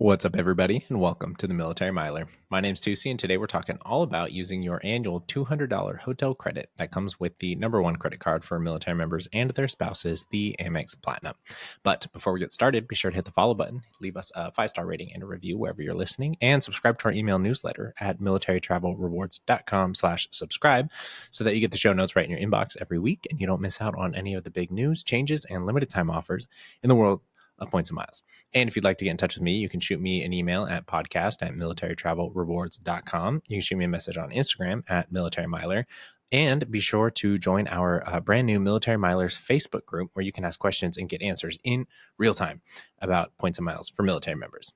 What's up, everybody, and welcome to the Military Miler. My name's Tusi, and today we're talking all about using your annual $200 hotel credit that comes with the number one credit card for military members and their spouses, the Amex Platinum. But before we get started, be sure to hit the follow button, leave us a 5-star rating and a review wherever you're listening, and subscribe to our email newsletter at militarytravelrewards.com/subscribe so that you get the show notes right in your inbox every week and you don't miss out on any of the big news, changes, and limited time offers in the world of points and miles. And if you'd like to get in touch with me, you can shoot me an email at podcast@militarytravelrewards.com. You can shoot me a message on Instagram at militarymiler. And be sure to join our brand new Military Milers Facebook group where you can ask questions and get answers in real time about points and miles for military members.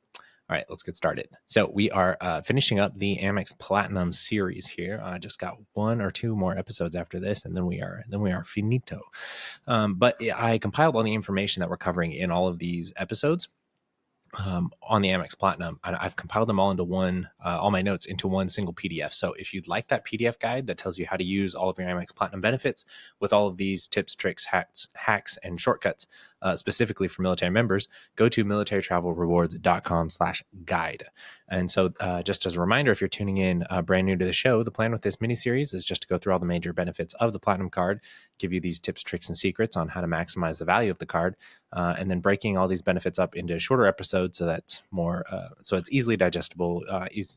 All right, let's get started. So we are finishing up the Amex Platinum series here. I just got 1 or 2 more episodes after this, and then we are finito. But I compiled all the information that we're covering in all of these episodes on the Amex Platinum. I've compiled them all into one, all my notes into one single PDF. So if you'd like that PDF guide that tells you how to use all of your Amex Platinum benefits with all of these tips, tricks, hacks, and shortcuts, specifically for military members, go to militarytravelrewards.com/guide. And so just as a reminder, if you're tuning in brand new to the show, the plan with this mini-series is just to go through all the major benefits of the Platinum card, give you these tips, tricks, and secrets on how to maximize the value of the card, and then breaking all these benefits up into shorter episodes so that's more, so it's easily digestible,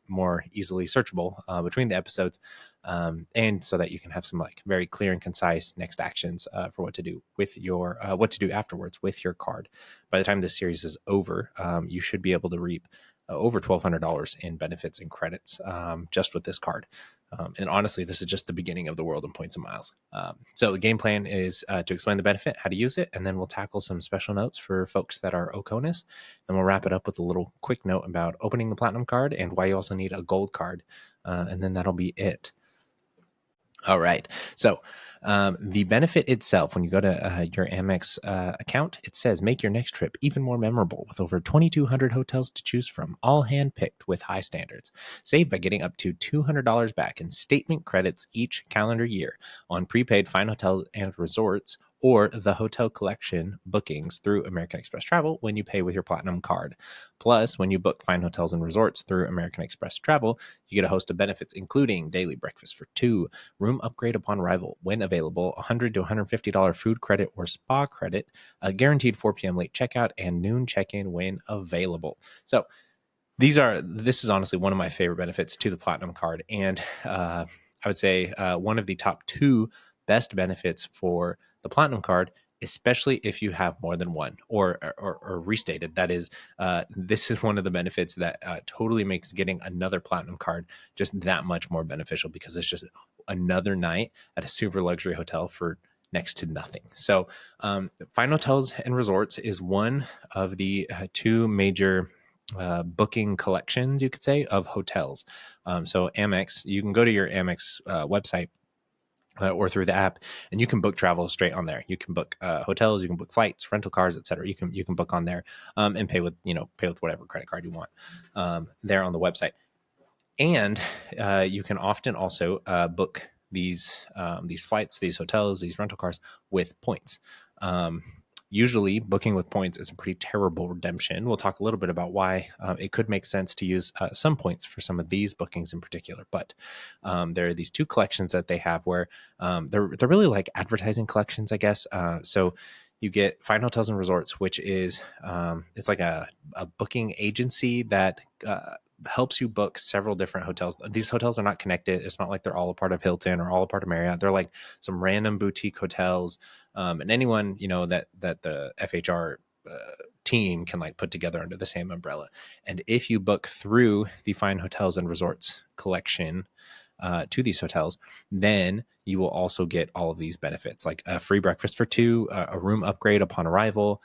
more easily searchable between the episodes, and so that you can have some like very clear and concise next actions for what to do with your, what to do afterwards with your card. By the time this series is over, you should be able to reap over $1,200 in benefits and credits just with this card. And honestly, this is just the beginning of the world in points and miles. So the game plan is to explain the benefit, how to use it, and then we'll tackle some special notes for folks that are OCONUS. Then we'll wrap it up with a little quick note about opening the Platinum card and why you also need a gold card. And then that'll be it. All right. So the benefit itself, when you go to your Amex account, it says make your next trip even more memorable with over 2,200 hotels to choose from, all handpicked with high standards. Save by getting up to $200 back in statement credits each calendar year on prepaid fine hotels and resorts or the hotel collection bookings through American Express Travel when you pay with your Platinum card. Plus, when you book fine hotels and resorts through American Express Travel, you get a host of benefits, including daily breakfast for 2, room upgrade upon arrival when available, $100 to $150 food credit or spa credit, a guaranteed 4 p.m. late checkout, and noon check-in when available. So this is honestly one of my favorite benefits to the Platinum card. And I would say one of the top 2 best benefits for the Platinum card, especially if you have more than one, or restated, that is, this is one of the benefits that totally makes getting another Platinum card just that much more beneficial, because it's just another night at a super luxury hotel for next to nothing. So Fine Hotels and Resorts is one of the 2 major booking collections, you could say, of hotels. So Amex, you can go to your Amex website or through the app, and you can book travel straight on there. You can book hotels, you can book flights, rental cars, etc. You can book on there and pay with whatever credit card you want there on the website. And you can often also book these flights, these hotels, these rental cars with points. Usually booking with points is a pretty terrible redemption. We'll talk a little bit about why it could make sense to use some points for some of these bookings in particular. But there are these 2 collections that they have where they're really like advertising collections, I guess. So you get Fine Hotels and Resorts, which is it's like a booking agency that helps you book several different hotels. These hotels are not connected. It's not like they're all a part of Hilton or all a part of Marriott. They're like some random boutique hotels. And anyone, that the FHR team can like put together under the same umbrella. And if you book through the Fine Hotels and Resorts collection to these hotels, then you will also get all of these benefits, like a free breakfast for 2, a room upgrade upon arrival.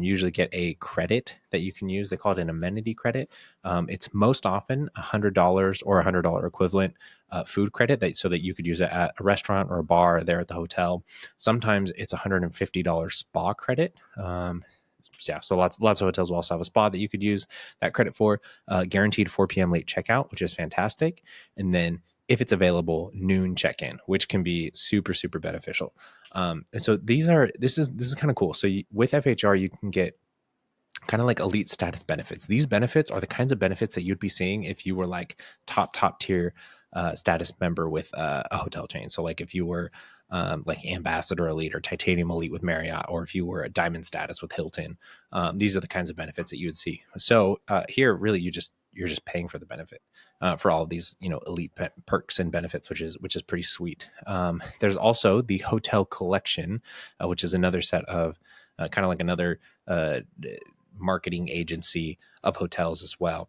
Usually get a credit that you can use. They call it an amenity credit. It's most often $100 or $100 equivalent food credit so that you could use it at a restaurant or a bar there at the hotel. Sometimes it's $150 spa credit. So lots of hotels will also have a spa that you could use that credit for. Guaranteed 4 p.m. late checkout, which is fantastic. And then if it's available, noon check-in, which can be super, super beneficial. And so this is kind of cool. So with FHR, you can get kind of like elite status benefits. These benefits are the kinds of benefits that you'd be seeing if you were like top tier status member with a hotel chain. So like if you were like ambassador elite or titanium elite with Marriott, or if you were a diamond status with Hilton, these are the kinds of benefits that you would see. So here, really, you're just paying for the benefit. For all of these, elite perks and benefits, which is pretty sweet. There's also the hotel collection, which is another set of kind of like another marketing agency of hotels as well.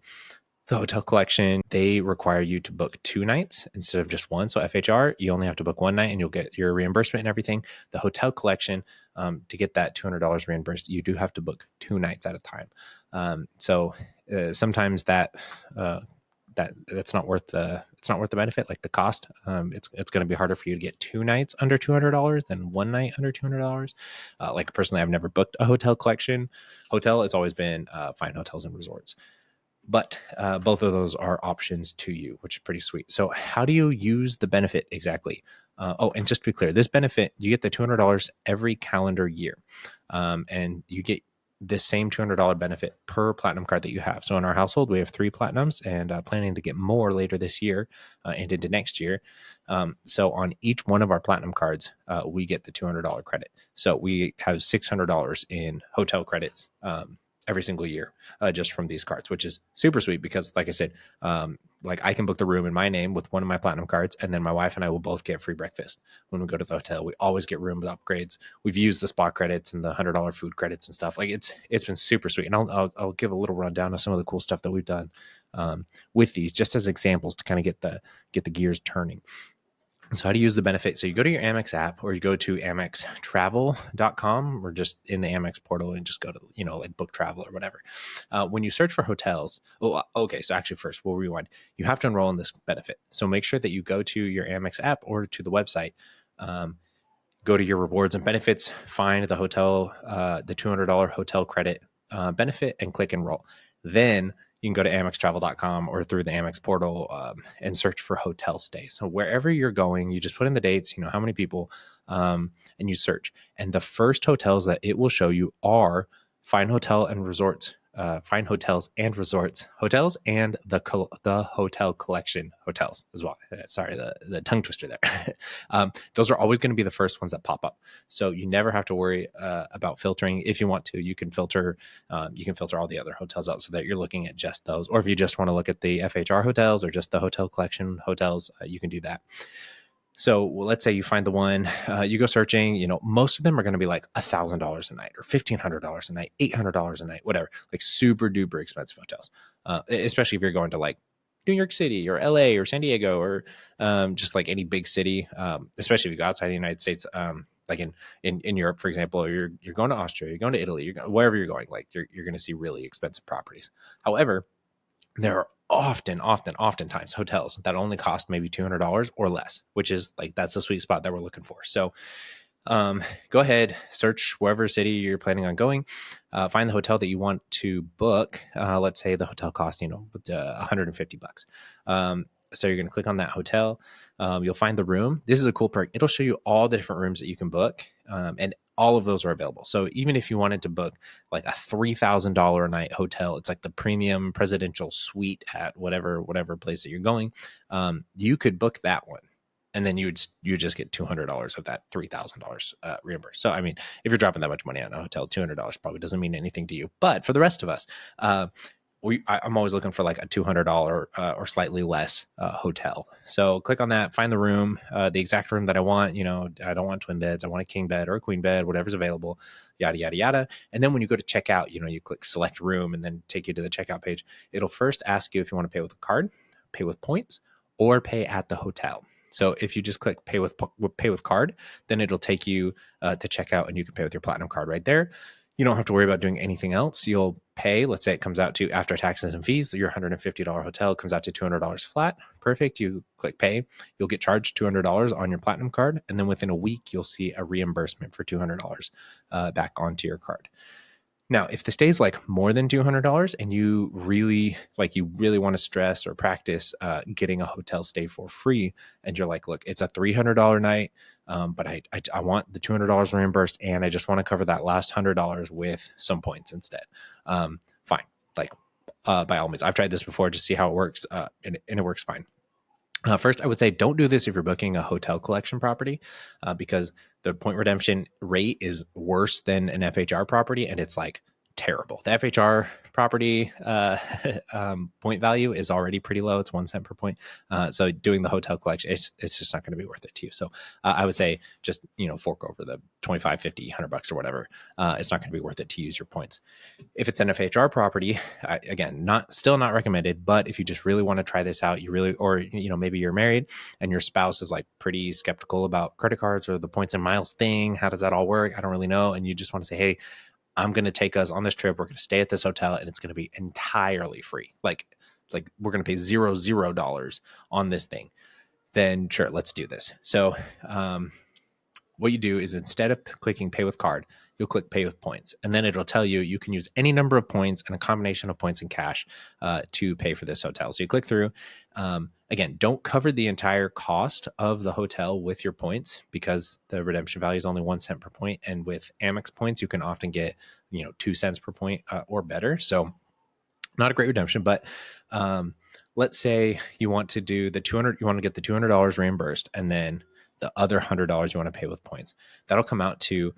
The hotel collection, they require you to book 2 nights instead of just one. So FHR, you only have to book one night and you'll get your reimbursement and everything. The hotel collection, to get that $200 reimbursed, you do have to book 2 nights at a time. So sometimes that's not worth the benefit, like the cost. It's going to be harder for you to get 2 nights under $200 than one night under $200. Like personally, I've never booked a hotel collection hotel. It's always been Fine Hotels and Resorts. But both of those are options to you, which is pretty sweet. So how do you use the benefit exactly? And just to be clear, this benefit, you get the $200 every calendar year. And you get this same $200 benefit per platinum card that you have. So in our household, we have 3 platinums and planning to get more later this year and into next year. So on each one of our platinum cards, we get the $200 credit. So we have $600 in hotel credits every single year just from these cards, which is super sweet because like I said, like I can book the room in my name with one of my platinum cards, and then my wife and I will both get free breakfast when we go to the hotel. We always get room upgrades. We've used the spa credits and the $100 food credits and stuff. Like it's been super sweet. And I'll give a little rundown of some of the cool stuff that we've done with these, just as examples to kind of get the gears turning. So how to use the benefit? So you go to your Amex app, or you go to amextravel.com, or just in the Amex portal and just go to, like book travel or whatever. When you search for hotels, okay. So actually first we'll rewind. You have to enroll in this benefit. So make sure that you go to your Amex app or to the website, go to your rewards and benefits, find the hotel, the $200 hotel credit benefit, and click enroll. Then you can go to amextravel.com or through the Amex portal and search for hotel stay. So wherever you're going, you just put in the dates, how many people, and you search. And the first hotels that it will show you are Fine Hotel and Resorts, Fine Hotels and Resorts hotels, and the Hotel Collection hotels as well. Sorry, the tongue twister there. Those are always going to be the first ones that pop up. So you never have to worry about filtering. If you want to, you can filter all the other hotels out so that you're looking at just those. Or if you just want to look at the FHR hotels or just the Hotel Collection hotels, you can do that. So let's say you find the one, you go searching, most of them are going to be like $1,000 a night or $1,500 a night, $800 a night, whatever, like super duper expensive hotels, especially if you're going to like New York City or LA or San Diego or just like any big city, especially if you go outside the United States, like in Europe, for example, or you're going to Austria, you're going to Italy, wherever you're going, like you're going to see really expensive properties. However, there are oftentimes hotels that only cost maybe $200 or less, which is like, that's the sweet spot that we're looking for. So go ahead, search wherever city you're planning on going, find the hotel that you want to book. Let's say the hotel cost, $150. So you're going to click on that hotel. You'll find the room. This is a cool perk. It'll show you all the different rooms that you can book. And all of those are available. So even if you wanted to book like a $3,000 a night hotel, it's like the premium presidential suite at whatever place that you're going, you could book that one. And then you just get $200 of that $3,000 reimbursed. So, I mean, if you're dropping that much money on a hotel, $200 probably doesn't mean anything to you. But for the rest of us, I'm always looking for like a $200 or slightly less hotel. So click on that, find the room, the exact room that I want. I don't want twin beds. I want a king bed or a queen bed, whatever's available, yada, yada, yada. And then when you go to check out, you click select room and then take you to the checkout page. It'll first ask you if you want to pay with a card, pay with points, or pay at the hotel. So if you just click pay with card, then it'll take you to checkout and you can pay with your platinum card right there. You don't have to worry about doing anything else. You'll pay, let's say it comes out to, after taxes and fees, your $150 hotel comes out to $200 flat. Perfect. You click pay. You'll get charged $200 on your platinum card. And then within a week, you'll see a reimbursement for $200 back onto your card. Now, if the stay is like more than $200 and you really want to stress or practice getting a hotel stay for free, and you're like, look, it's a $300 night, but I want the $200 reimbursed, and I just want to cover that last $100 with some points instead. Fine, like by all means, I've tried this before to see how it works, and it works fine. First, I would say don't do this if you're booking a hotel collection property, because the point redemption rate is worse than an FHR property, and it's like terrible. The FHR property point value is already pretty low. It's 1 cent per point. So doing the hotel collection, it's just not going to be worth it to you. So I would say just, fork over the 25, 50, $100 or whatever. It's not going to be worth it to use your points. If it's an FHR property, again, still not recommended, but if you just really want to try this out, or maybe you're married and your spouse is like pretty skeptical about credit cards or the points and miles thing. How does that all work? I don't really know. And you just want to say, hey, I'm going to take us on this trip. We're going to stay at this hotel and it's going to be entirely free. Like we're going to pay $0 on this thing. Then sure, let's do this. So, what you do is instead of clicking pay with card, you'll click pay with points. And then it'll tell you can use any number of points and a combination of points and cash to pay for this hotel. So you click through. Again, don't cover the entire cost of the hotel with your points because the redemption value is only 1 cent per point. And with Amex points, you can often get, 2 cents per point or better. So not a great redemption, but let's say you want to do you want to get the $200 reimbursed, and then the other $100 you want to pay with points. That'll come out to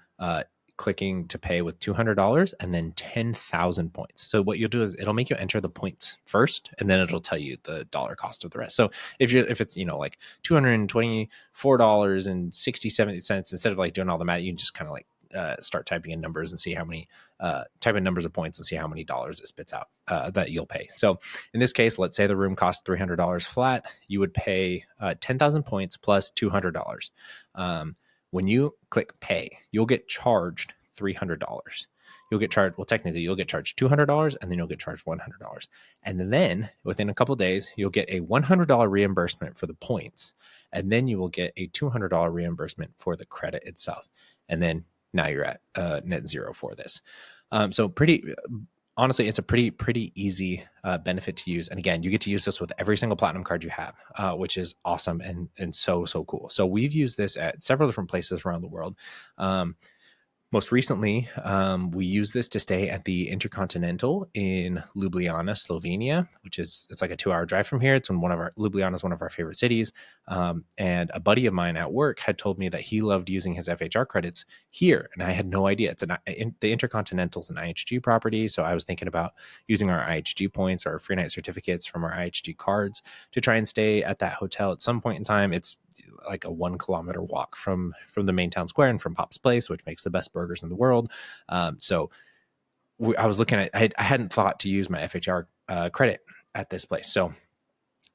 clicking to pay with $200 and then 10,000 points. So what you'll do is it'll make you enter the points first, and then it'll tell you the dollar cost of the rest. So if it's like $224.67, instead of like doing all the math, you can just kind of like start typing in numbers and see how many type in numbers of points and see how many dollars it spits out that you'll pay. So in this case, let's say the room costs $300 flat. You would pay 10,000 points plus $200. When you click pay, you'll get charged $300. You'll get charged, technically you'll get charged $200 and then you'll get charged $100. And then within a couple of days, you'll get a $100 reimbursement for the points. And then you will get a $200 reimbursement for the credit itself. And then now you're at net zero for this. So honestly, it's a pretty easy benefit to use. And again, you get to use this with every single platinum card you have, which is awesome and so cool. So we've used this at several different places around the world. Most recently, we used this to stay at the Intercontinental in Ljubljana, Slovenia, it's like a 2-hour drive from here. It's Ljubljana is one of our favorite cities. And a buddy of mine at work had told me that he loved using his FHR credits here. And I had no idea. The Intercontinental is an IHG property. So I was thinking about using our IHG points or free night certificates from our IHG cards to try and stay at that hotel at some point in time. It's like a 1 kilometer walk from the main town square and from Pop's Place, which makes the best burgers in the world. So I was looking at, I hadn't thought to use my FHR credit at this place. So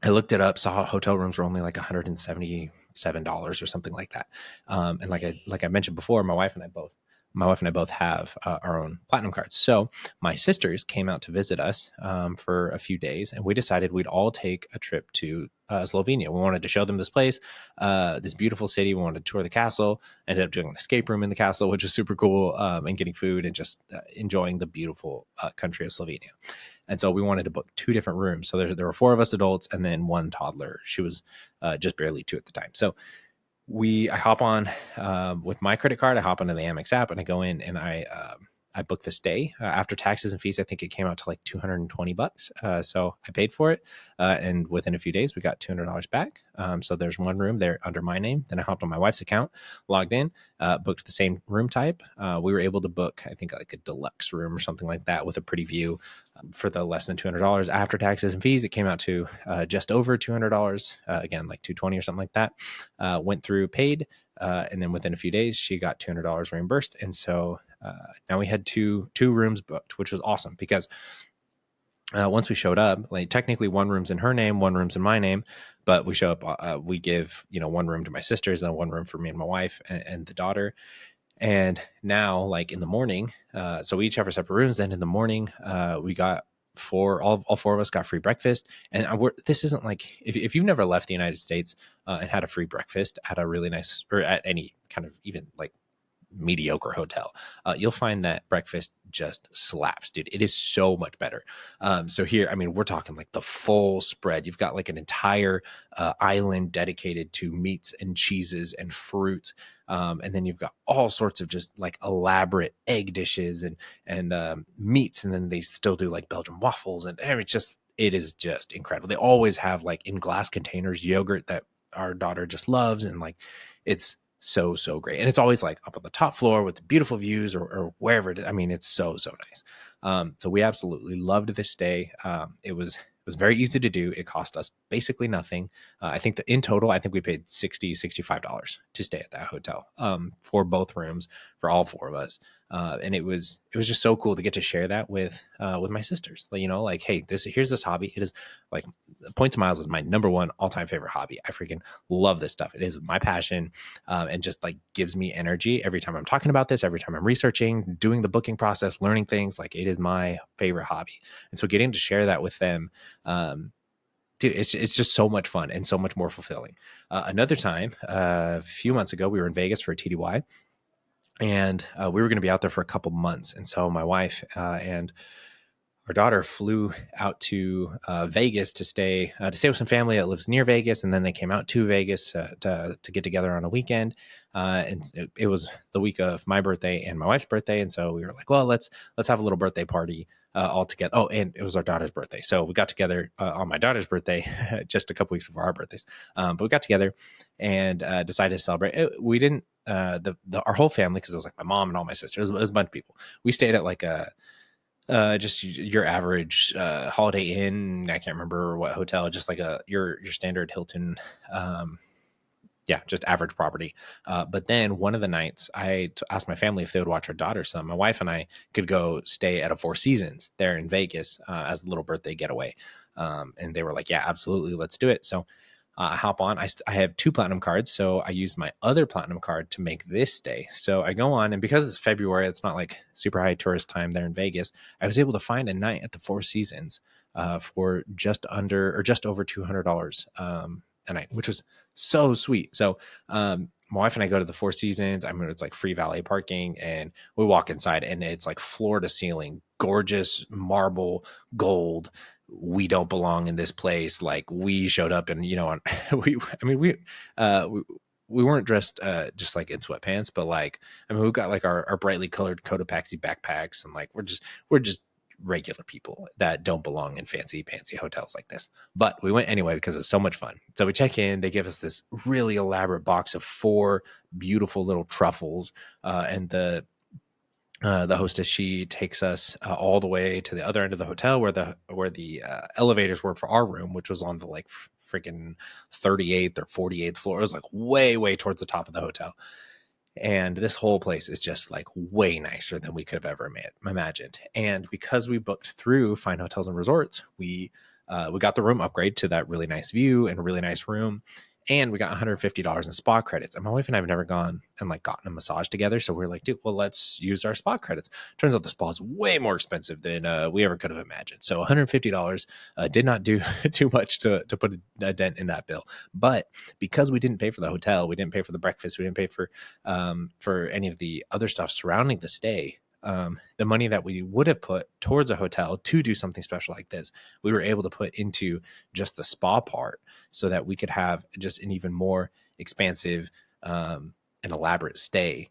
I looked it up, saw hotel rooms were only like $177 or something like that. And like I mentioned before, my wife and I both have our own platinum cards. So my sisters came out to visit us for a few days, and we decided we'd all take a trip to Slovenia. We wanted to show them this place, this beautiful city. We wanted to tour the castle. Ended up doing an escape room in the castle, which was super cool, and getting food and just enjoying the beautiful country of Slovenia. And so we wanted to book 2 different rooms. So there were 4 of us adults and then 1 toddler. She was just barely 2 at the time. So I hop on with my credit card. I hop onto the Amex app and I go in and I booked the stay after taxes and fees. I think it came out to like $220. So I paid for it. And within a few days, we got $200 back. So there's 1 room there under my name. Then I hopped on my wife's account, logged in, booked the same room type. We were able to book, I think, like a deluxe room or something like that with a pretty view for the less than $200 after taxes and fees. It came out to just over $200. Again, like $220 or something like that. Went through, paid. And then within a few days, she got $200 reimbursed. And so now we had two rooms booked, which was awesome because once we showed up, like technically 1 room's in her name, 1 room's in my name, but we show up, we give, 1 room to my sisters and 1 room for me and my wife and the daughter. And now like in the morning, so we each have our separate rooms. Then in the morning, we got all 4 of us got free breakfast. And this isn't like, if you've never left the United States and had a free breakfast at a really nice, or at any kind of even like mediocre hotel, you'll find that breakfast just slaps, dude. It is so much better. So here, I mean, we're talking like the full spread. You've got like an entire island dedicated to meats and cheeses and fruit. And then you've got all sorts of just like elaborate egg dishes and meats. And then they still do like Belgian waffles. And it's just, it is just incredible. They always have like in glass containers yogurt that our daughter just loves. And like, it's so great. And it's always like up on the top floor with the beautiful views or wherever it is. I mean, it's so nice. So we absolutely loved this stay. It was very easy to do. It cost us basically nothing. I think that in total, I think we paid $65 to stay at that hotel for both rooms for all four of us. And it was just so cool to get to share that with my sisters. You know, like, hey, here's this hobby. It is like Points and Miles is my number one all-time favorite hobby. I freaking love this stuff. It is my passion, and just like gives me energy every time I'm talking about this, every time I'm researching, doing the booking process, learning things. Like, it is my favorite hobby. And so getting to share that with them, dude, it's just so much fun and so much more fulfilling. Another time, a few months ago, we were in Vegas for a TDY, and we were going to be out there for a couple months. And so my wife and our daughter flew out to Vegas to stay with some family that lives near Vegas, and then they came out to Vegas to get together on a weekend. And it was the week of my birthday and my wife's birthday, and so we were like, well, let's have a little birthday party all together. Oh, and it was our daughter's birthday, so we got together on my daughter's birthday, just a couple weeks before our birthdays. But we got together and decided to celebrate. We didn't our whole family, because it was like my mom and all my sisters. It was a bunch of people. We stayed at like a just your average Holiday Inn. I can't remember what hotel, just like your standard Hilton. Yeah, just average property. But then one of the nights I asked my family if they would watch our daughter some. My wife and I could go stay at a Four Seasons there in Vegas as a little birthday getaway. And they were like, yeah, absolutely, let's do it. So I hop on. I have 2 platinum cards, so I used my other platinum card to make this stay. So I go on, and because it's February, it's not like super high tourist time there in Vegas. I was able to find a night at the Four Seasons for just under or just over $200 a night, which was so sweet. So my wife and I go to the Four Seasons. I mean, it's like free valet parking, and we walk inside, and it's like floor to ceiling, gorgeous marble, gold. We don't belong in this place. Like, we showed up and, you know, we weren't dressed just like in sweatpants, but like, I mean, we've got like our brightly colored Cotopaxi backpacks, and like, we're just regular people that don't belong in fancy hotels like this. But we went anyway because it was so much fun. So we check in, they give us this really elaborate box of 4 beautiful little truffles, and the hostess, she takes us all the way to the other end of the hotel where the elevators were for our room, which was on the like freaking 38th or 48th floor. It was like way towards the top of the hotel. And this whole place is just like way nicer than we could have ever imagined. And because we booked through Fine Hotels and Resorts, we got the room upgrade to that really nice view and a really nice room. And we got $150 in spa credits. And my wife and I have never gone and like gotten a massage together. So we're like, dude, well, let's use our spa credits. Turns out the spa is way more expensive than we ever could have imagined. So $150 did not do too much to put a dent in that bill. But because we didn't pay for the hotel, we didn't pay for the breakfast, we didn't pay for any of the other stuff surrounding the stay, the money that we would have put towards a hotel to do something special like this, we were able to put into just the spa part so that we could have just an even more expansive and elaborate stay.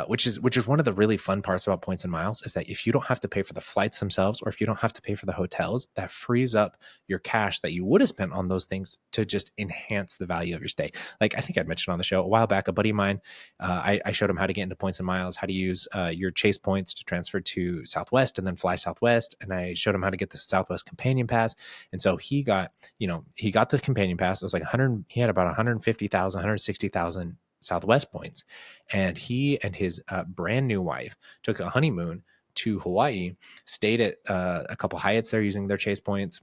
Which is one of the really fun parts about Points and Miles, is that if you don't have to pay for the flights themselves, or if you don't have to pay for the hotels, that frees up your cash that you would have spent on those things to just enhance the value of your stay. Like, I think I'd mentioned on the show a while back, a buddy of mine, I showed him how to get into Points and Miles, how to use your Chase points to transfer to Southwest and then fly Southwest. And I showed him how to get the Southwest Companion Pass. And so he got the Companion Pass. It was like he had about 150,000, 160,000 Southwest points, and he and his brand new wife took a honeymoon to Hawaii, stayed at a couple Hyatts there using their Chase points,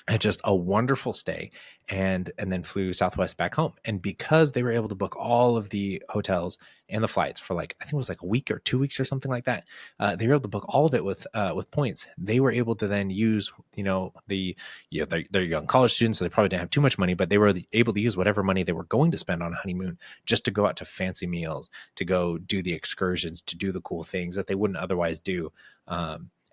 had just a wonderful stay, and then flew Southwest back home. And because they were able to book all of the hotels and the flights for like, I think it was like a week or 2 weeks or something like that, they were able to book all of it with points. They were able to then use, they're young college students, so they probably didn't have too much money, but they were able to use whatever money they were going to spend on a honeymoon just to go out to fancy meals, to go do the excursions, to do the cool things that they wouldn't otherwise do.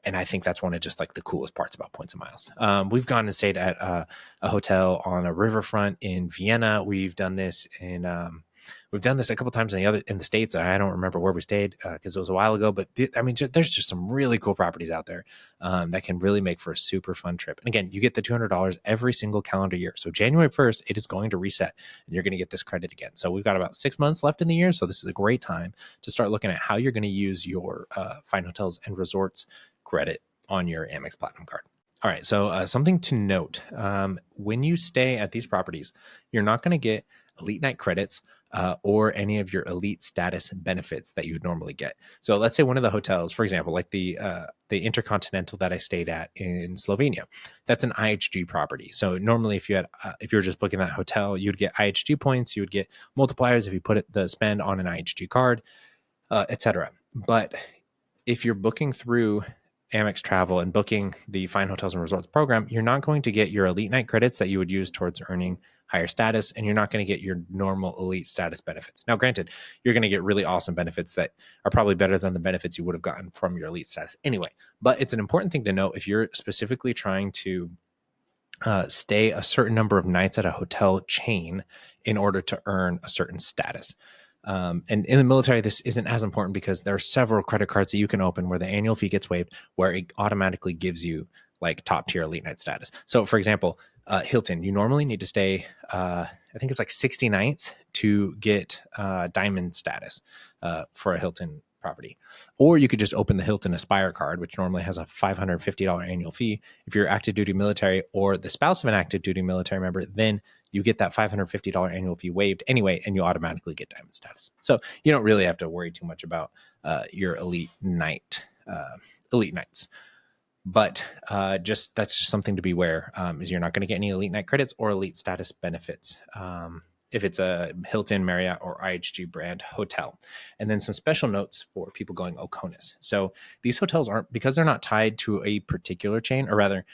And I think that's one of just like the coolest parts about points and miles. We've gone and stayed at a hotel on a riverfront in Vienna. We've done this a couple times in the States. I don't remember where we stayed because it was a while ago, but there's just some really cool properties out there that can really make for a super fun trip. And again, you get the $200 every single calendar year. So January 1st, it is going to reset and you're going to get this credit again. So we've got about 6 months left in the year. So this is a great time to start looking at how you're going to use your Fine Hotels and Resorts credit on your Amex Platinum card. All right, so something to note, when you stay at these properties, you're not going to get Elite Night credits or any of your elite status benefits that you would normally get. So let's say one of the hotels, for example, like the Intercontinental that I stayed at in Slovenia, that's an IHG property. So normally if you were just booking that hotel, you'd get IHG points, you would get multipliers if you put the spend on an IHG card, etc. But if you're booking through Amex Travel and booking the Fine Hotels and Resorts program, you're not going to get your Elite Night credits that you would use towards earning higher status, and you're not going to get your normal elite status benefits. Now, granted, you're going to get really awesome benefits that are probably better than the benefits you would have gotten from your elite status anyway. But it's an important thing to note if you're specifically trying to stay a certain number of nights at a hotel chain in order to earn a certain status. And in the military, this isn't as important because there are several credit cards that you can open where the annual fee gets waived, where it automatically gives you like top tier elite night status. So for example, Hilton, you normally need to stay, I think it's like 60 nights to get diamond status for a Hilton property. Or you could just open the Hilton Aspire card, which normally has a $550 annual fee. If you're active duty military or the spouse of an active duty military member, then you get that $550 annual fee waived anyway, and you automatically get diamond status. So you don't really have to worry too much about your elite nights. But that's just something to be aware, is you're not going to get any elite night credits or elite status benefits if it's a Hilton, Marriott, or IHG brand hotel. And then some special notes for people going OCONUS. So these hotels aren't, because they're not tied to a particular chain, or rather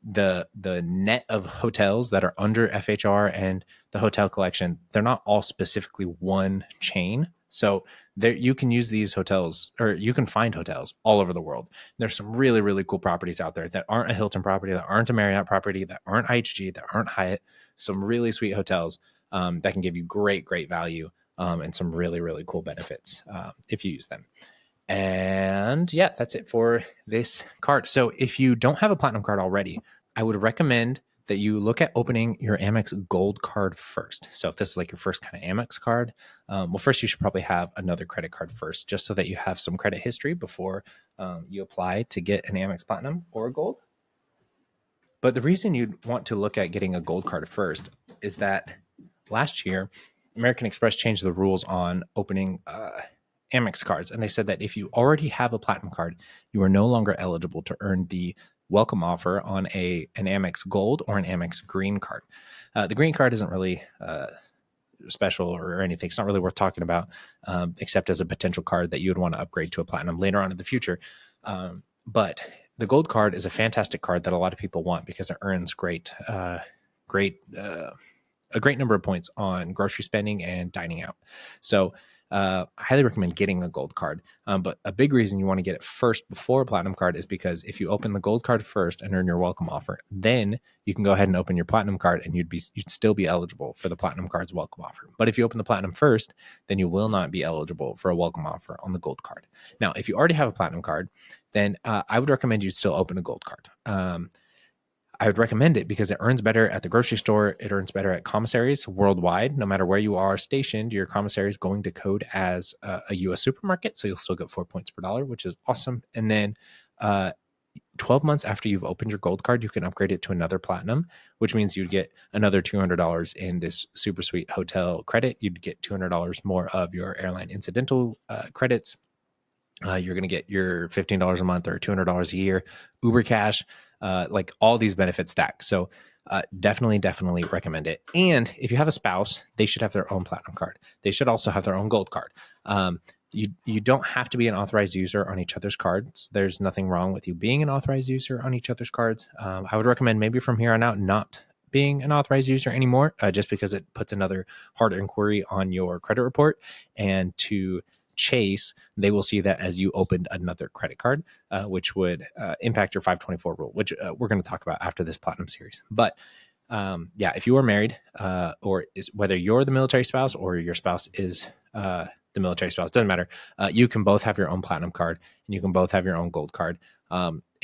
the net of hotels that are under FHR and the hotel collection, they're not all specifically one chain. So there, you can use these hotels, or you can find hotels all over the world. There's some really, really cool properties out there that aren't a Hilton property, that aren't a Marriott property, that aren't IHG, that aren't Hyatt. Some really sweet hotels that can give you great, great value and some really, really cool benefits if you use them. And yeah, that's it for this card. So if you don't have a platinum card already, I would recommend that you look at opening your Amex Gold card first. So if this is like your first kind of Amex card, well, first you should probably have another credit card first, just so that you have some credit history before you apply to get an Amex Platinum or a Gold. But the reason you'd want to look at getting a Gold card first is that last year, American Express changed the rules on opening Amex cards. And they said that if you already have a platinum card, you are no longer eligible to earn the welcome offer on an Amex Gold or an Amex Green card. The Green card isn't really special or anything. It's not really worth talking about, except as a potential card that you would want to upgrade to a platinum later on in the future. But the Gold card is a fantastic card that a lot of people want because it earns a great number of points on grocery spending and dining out. So I highly recommend getting a Gold card. But a big reason you want to get it first before a platinum card is because if you open the Gold card first and earn your welcome offer, then you can go ahead and open your platinum card and you'd still be eligible for the platinum card's welcome offer. But if you open the platinum first, then you will not be eligible for a welcome offer on the Gold card. Now, if you already have a platinum card, then I would recommend you still open a Gold card. I would recommend it because it earns better at the grocery store. It earns better at commissaries worldwide. No matter where you are stationed, your commissary is going to code as a U.S. supermarket. So you'll still get 4 points per dollar, which is awesome. And then 12 months after you've opened your Gold card, you can upgrade it to another platinum, which means you'd get another $200 in this super sweet hotel credit. You'd get $200 more of your airline incidental credits. You're going to get your $15 a month or $200 a year Uber cash. like all these benefits stack. So definitely recommend it. And if you have a spouse, they should have their own platinum card. They should also have their own gold card. You don't have to be an authorized user on each other's cards. There's nothing wrong with you being an authorized user on each other's cards. I would recommend maybe from here on out not being an authorized user anymore, just because it puts another hard inquiry on your credit report. And to Chase, they will see that as you opened another credit card, which would impact your 524 rule, which we're going to talk about after this platinum series. But yeah, if you are married, or whether you're the military spouse or your spouse is the military spouse, doesn't matter. You can both have your own platinum card and you can both have your own gold card.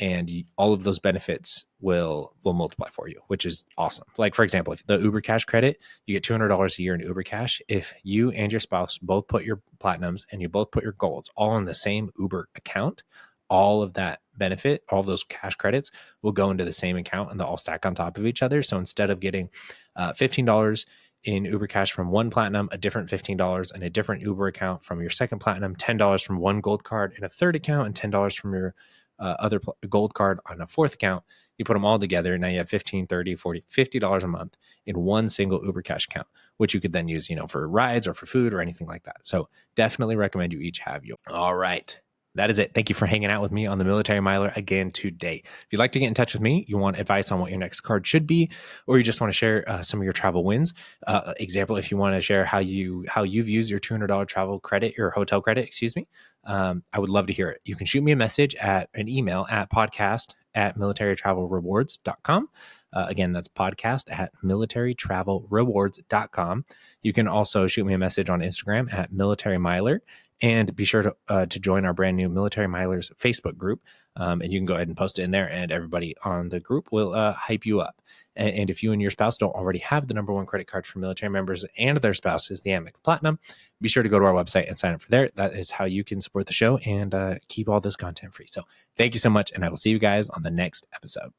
And all of those benefits will multiply for you, which is awesome. Like, for example, if the Uber Cash credit, you get $200 a year in Uber Cash. If you and your spouse both put your platinums and you both put your golds all in the same Uber account, all of that benefit, all of those cash credits will go into the same account and they'll all stack on top of each other. So instead of getting $15 in Uber Cash from one platinum, a different $15 in a different Uber account from your second platinum, $10 from one gold card in a third account, and $10 from your other gold card on a fourth account, you put them all together. Now you have $15, $30, $40, $50 a month in one single Uber Cash account, which you could then use, for rides or for food or anything like that. So definitely recommend you each have your. All right. That is it. Thank you for hanging out with me on the Military Miler again today. If you'd like to get in touch with me, you want advice on what your next card should be, or you just want to share some of your travel wins. Example, if you want to share how you've used your $200 travel credit, or hotel credit, excuse me, I would love to hear it. You can shoot me a message at an email at podcast@militarytravelrewards.com. Again, that's podcast@militarytravelrewards.com. You can also shoot me a message on Instagram at Military Miler. And be sure to join our brand new Military Milers Facebook group. And you can go ahead and post it in there, and everybody on the group will hype you up. And if you and your spouse don't already have the #1 credit card for military members and their spouses, the Amex Platinum, be sure to go to our website and sign up for there. That is how you can support the show and keep all this content free. So thank you so much, and I will see you guys on the next episode.